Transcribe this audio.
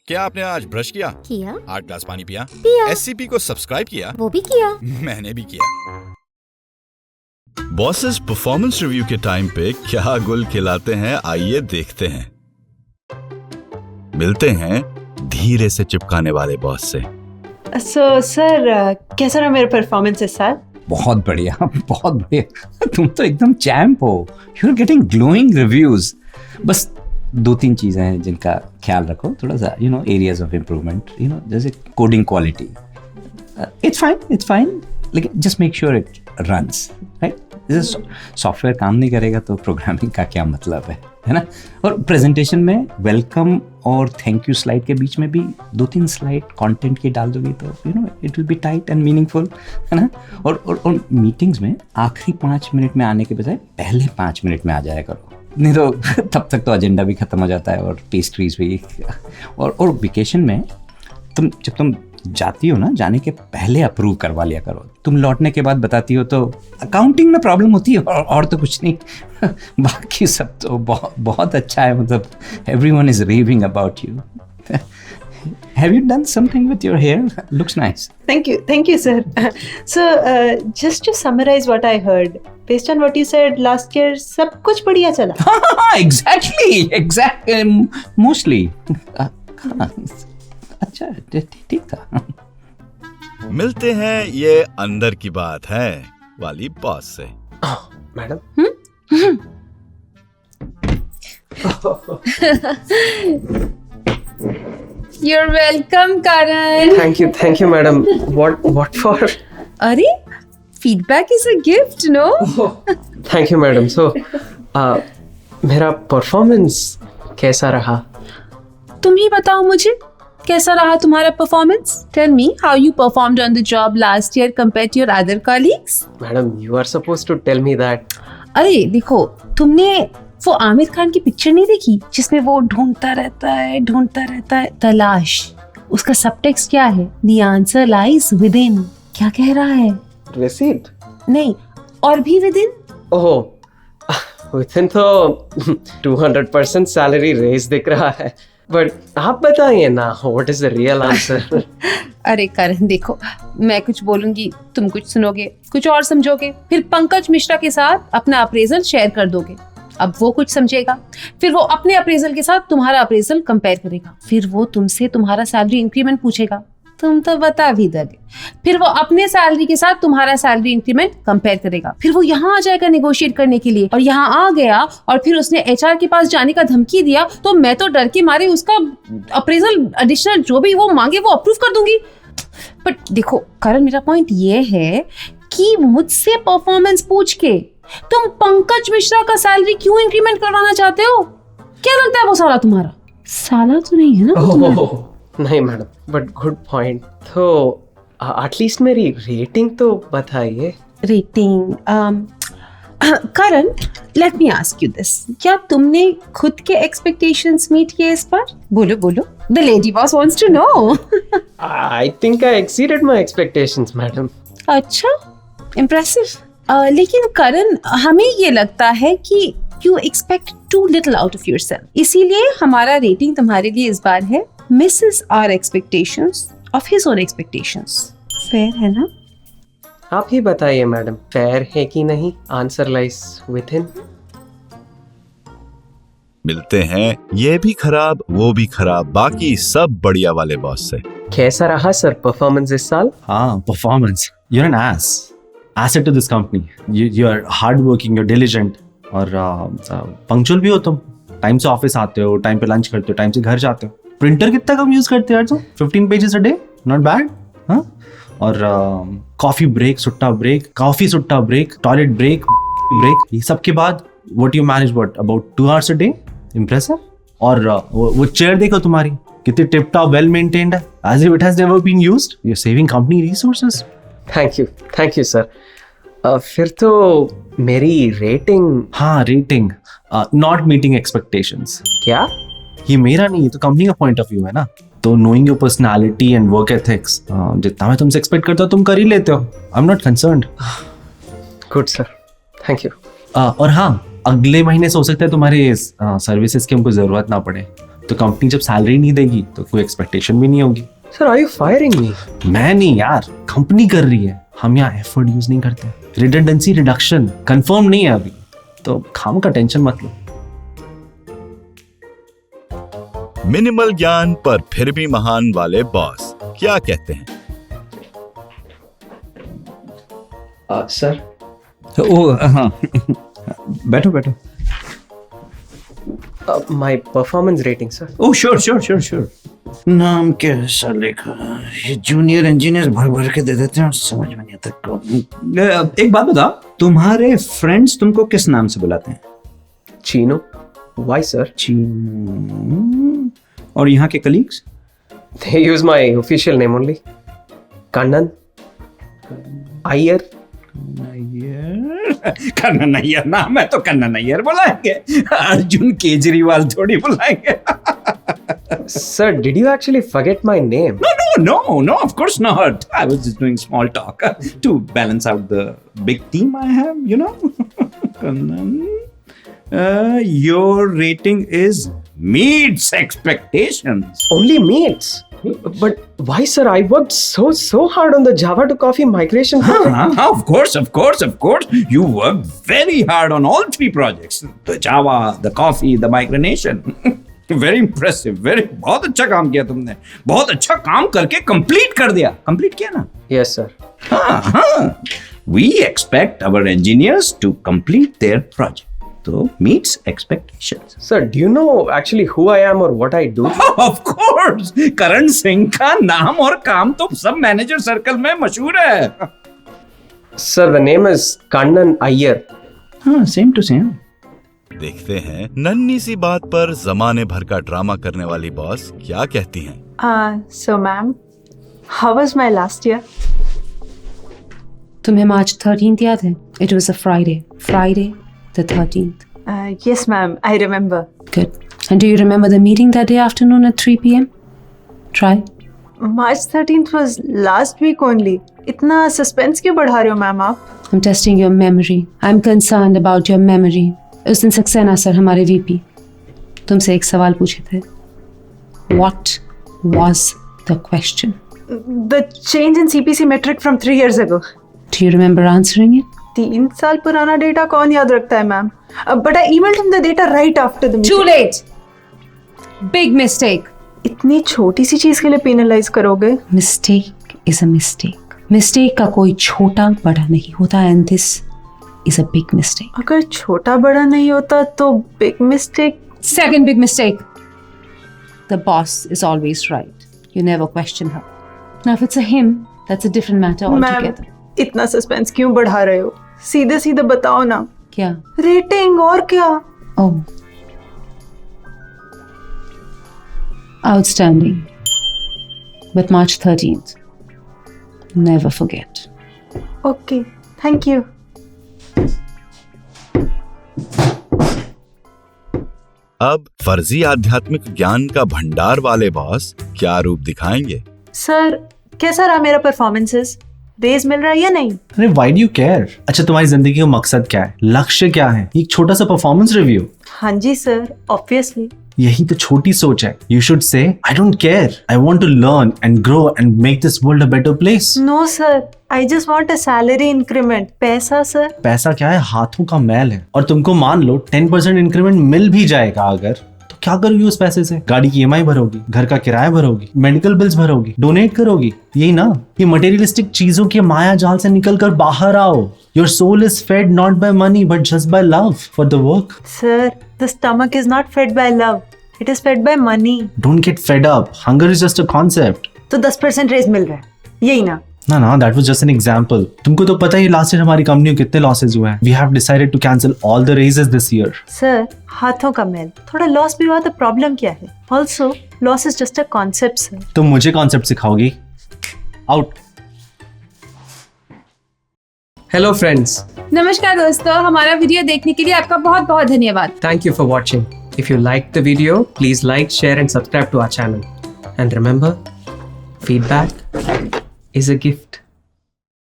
क्या आपने आज ब्रश किया? किया। 8 ग्लास पानी पिया? पिया। SCP को सब्सक्राइब किया? वो भी किया। मैंने भी किया। बॉसेस परफॉर्मेंस रिव्यू के टाइम पे क्या गुल खिलाते हैं, आइए देखते हैं। मिलते हैं धीरे से चिपकाने वाले बॉस से। सर कैसा रहा मेरा परफॉर्मेंस इस साल? बहुत बढ़िया, बहुत बढ़िया। तुम तो एकदम चैम्प हो। You are getting glowing reviews. बस 2-3 चीजें हैं जिनका ख्याल रखो, थोड़ा सा एरियाज ऑफ इम्प्रूवमेंट, जैसे कोडिंग क्वालिटी। इट्स फाइन, लेकिन just make sure it runs right. जैसे सॉफ्टवेयर काम नहीं करेगा तो प्रोग्रामिंग का क्या मतलब है ना। और प्रेजेंटेशन में वेलकम और थैंक यू स्लाइड के बीच में भी 2-3 स्लाइड कंटेंट की डाल दोगे तो it will be tight and meaningful, है ना। और मीटिंग्स में आखिरी 5 मिनट में आने के बजाय पहले 5 मिनट में आ जाया करो, नहीं तो तब तक तो एजेंडा भी खत्म हो जाता है और पेस्ट्रीज भी। और वेकेशन में जब तुम जाती हो ना, जाने के पहले अप्रूव करवा लिया करो। तुम लौटने के बाद बताती हो तो अकाउंटिंग में प्रॉब्लम होती है और तो कुछ नहीं। बाकी सब तो बहुत अच्छा है, मतलब everyone is raving about you. Have you done something with your hair? Looks nice. Thank you, sir. So, just to summarize what I heard, based on what you said last year, सब कुछ बढ़िया चला. Exactly. Mostly. अच्छा, ठीक था. मिलते हैं ये अंदर की बात है वाली बॉस से। Madam You're welcome, Karan. Thank you madam. what for? अरे, feedback is a gift, no? Thank you madam. So मेरा परफॉर्मेंस कैसा रहा? तुम ही बताओ मुझे, कैसा रहा तुम्हारा performance? Tell me how you performed on the job last year compared to your other colleagues. Madam you are supposed to tell me that. अरे देखो, तुमने वो आमिर खान की पिक्चर नहीं देखी जिसमें वो ढूंढता रहता है तलाश? उसका सबटेक्स्ट क्या है? The answer lies within. क्या कह रहा है? रिसीट? नहीं, और भी within. ओह, विथिन तो 200% सैलरी रेज दिख रहा है, बट आप बताइए ना, what is the real answer? अरे करण देखो, मैं कुछ बोलूंगी, तुम कुछ सुनोगे, कुछ और समझोगे, फिर पंकज मिश्रा के साथ अपना अप्रेजल शेयर कर दोगे। अब वो कुछ समझेगा, फिर वो अपने अप्रेजल के साथ तुम्हारा अप्रेजल कंपेयर करेगा, फिर वो तुमसे तुम्हारा सैलरी इंक्रीमेंट पूछेगा, तुम तो बता भी दोगे, फिर वो अपने सैलरी के साथ तुम्हारा सैलरी इंक्रीमेंट कंपेयर करेगा, फिर वो यहाँ आ जाएगा नेगोशिएट करने के लिए, और यहाँ आ गया और फिर उसने HR के पास जाने का धमकी दिया, तो मैं तो डर के मारे उसका अप्रेजल एडिशनल जो भी वो मांगे वो अप्रूव कर दूंगी। बट देखो करण, मेरा पॉइंट ये है कि मुझसे परफॉर्मेंस पूछ के तुम पंकज मिश्रा का सैलरी क्यों इंक्रीमेंट करवाना चाहते हो? क्या लगता है वो साला तुम्हारा? साला तो नहीं है ना वो तुम्हारा? नहीं मैडम, बट गुड पॉइंट। तो एटलीस्ट मेरी रेटिंग तो बताइए। Rating? Karan, let me ask you this, क्या तुमने खुद के एक्सपेक्टेशंस मीट किए इस बार? बोलो, the lady boss wants to know. I think I exceeded my expectations madam. अच्छा, इम्प्रेसिव। लेकिन करण, हमें ये लगता है कि you expect too little out of yourself, इसीलिए हमारा रेटिंग तुम्हारे लिए इस बार है misses our expectations of his own expectations. Fair है ना? आप ही बताइए मैडम, फेयर है कि नहीं? Answer lies within. मिलते हैं ये भी खराब वो भी खराब बाकी सब बढ़िया वाले बॉस से। कैसा रहा सर परफॉर्मेंस इस साल? हाँ, performance. You're an asset to this company. You are hardworking, you're diligent और पंक्चुअल भी हो तुम। टाइम से ऑफिस आते हो, टाइम पे लंच करते हो, टाइम से घर जाते हो। प्रिंटर कितना कम यूज करते हो यार तुम? 15 pages a day, not bad. हाँ, और कॉफी ब्रेक, सुट्टा ब्रेक, टॉयलेट ब्रेक, ये सब के बाद what you manage about 2 hours a day? Impressive. और वो चेयर देखो तुम्हारी कितनी टिप टॉप वेल मेंटेन्ड है, as if it has never been used. You're saving company resources. Thank you sir. फिर तो मेरी रेटिंग? हाँ, रेटिंग नॉट मीटिंग एक्सपेक्टेशंस। क्या? ये मेरा नहीं है, तो कंपनी का पॉइंट ऑफ व्यू है ना। तो knowing your personality and work ethics, जितना मैं तुमसे एक्सपेक्ट करता हूँ तुम कर ही लेते हो। I am not concerned. Good sir, thank you. और हाँ, अगले महीने से हो सकता है तुम्हारे सर्विसेज की हमको जरूरत ना पड़े। तो कंपनी जब सैलरी नहीं देगी तो कोई एक्सपेक्टेशन भी नहीं होगी। Sir, are you firing me? मैं नहीं यार, कंपनी कर रही है, हम यहाँ एफर्ट यूज नहीं करते। रिडंडेंसी रिडक्शन कंफर्म नहीं है अभी, तो खाम का टेंशन मत लो। मिनिमल ज्ञान पर फिर भी महान वाले बॉस क्या कहते हैं? Sir, हाँ बैठो बैठो। my performance rating, sir. Oh sure. नाम कैसा लिखा? ये जूनियर इंजीनियर भर भर के दे देते हैं और समझ में नहीं आता। एक बात बताओ, तुम्हारे फ्रेंड्स तुमको किस नाम से बुलाते हैं? Chino. Why, sir? चीनू। और यहाँ के colleagues? They use my official name only. Kannan. Iyer. Kannan Nayar नाम है तो कन्नन नैयर बुलाएंगे, अर्जुन केजरीवाल थोड़ी बुलाएंगे। Sir, did you actually forget my name? No, of course not. I was just doing small talk to balance out the big team I have, you know. Kannan, your rating is meets expectations. Only meets. But why, sir? I worked so hard on the Java to Coffee migration project. Of course. You worked very hard on all three projects. The Java, the coffee, the migration. Very impressive. बहुत अच्छा काम किया तुमने. बहुत अच्छा काम करके complete कर दिया. Complete किया ना? Yes, sir. हाँ. We expect our engineers to complete their project. So meets expectations. Sir, do you know actually who I am or what I do? Of course. Karan Singh का नाम और काम तो सब मैनेजर सर्कल में मशहूर है. Sir, the name is Kannan Iyer. हाँ, same to same. देखते हैं नन्ही सी बात पर जमाने भर का ड्रामा करने वाली बॉस क्या कहती हैं। So ma'am, how was my last year? तुम्हें मार्च 13th याद है? It was a Friday the 13th. Yes ma'am, I remember. Good. And do you remember the meeting that day afternoon at 3 p.m? Try. March 13th was last week only. इतना suspense क्यों बढ़ा रहे हो ma'am आप? I'm testing your memory. I'm concerned about your memory. उस दिन Saxena sir हमारे VP तुमसे एक सवाल पूछे थे. What was the question? The change in CPC metric from 3 years ago. Do you remember answering it? 3 साल पुराना डेटा कौन याद रखता है ma'am? But I emailed him the data right after the meeting. Too late. Big mistake. इतनी छोटी सी चीज के लिए पेनलाइज करोगे? Mistake is a mistake. Mistake का कोई छोटा बड़ा नहीं होता and this is a big mistake. अगर छोटा बड़ा नहीं होता तो big mistake. Second big mistake. The boss is always right. You never question her. Now if it's a him, that's a different matter ma'am altogether. इतना suspense क्यों बढ़ा रहे हो? सीधे सीधे बताओ ना. क्या? रेटिंग और क्या? Oh. Outstanding. But March 13th. Never forget. Okay, thank you. अब फर्जी आध्यात्मिक ज्ञान का भंडार वाले बॉस क्या रूप दिखाएंगे? सर, कैसा रहा मेरा परफॉर्मेंसेस? रेज मिल रहा है या नहीं? अरे why do you care? अच्छा, तुम्हारी जिंदगी का मकसद क्या है, लक्ष्य क्या है? एक छोटा सा परफॉर्मेंस रिव्यू। हाँ जी सर, ऑब्वियसली। यही तो छोटी सोच है। You should say, I don't care. I want to learn and grow and make this world a better place. No sir, I just want a salary increment. पैसा सर? पैसा क्या है, हाथों का मैल है। और तुमको मान लो 10% इंक्रीमेंट मिल भी जाएगा अगर, तो क्या करोगी उस पैसे से? गाड़ी की EMI भरोगी, घर का किराया भरोगी, मेडिकल बिल्स भरोगी, डोनेट करोगी, यही ना? ये मटेरियलिस्टिक चीजों के माया जाल से निकल कर बाहर आओ। Your soul is fed not by money but just by love for the work. Sir, the stomach is not fed by love. It is fed by money. Don't get fed up. Hunger is just a concept. तो 10% raise मिल रहा है, यही ना? ना, that was just an example. तुमको तो पता ही last year हमारी कंपनी को कितने लॉसेस हुए हैं. We have decided to cancel all the raises this year. Sir, हाथों का मैल, थोड़ा लॉस भी हुआ तो प्रॉब्लम क्या है? Also, loss is just a concept, sir. तुम मुझे कॉन्सेप्ट सिखाओगी? आउट. Hello friends, नमस्कार दोस्तों, हमारा वीडियो देखने के लिए आपका बहुत बहुत धन्यवाद। thank you for watching. If you liked the video, please like, share and subscribe to our channel. And remember, feedback is a gift.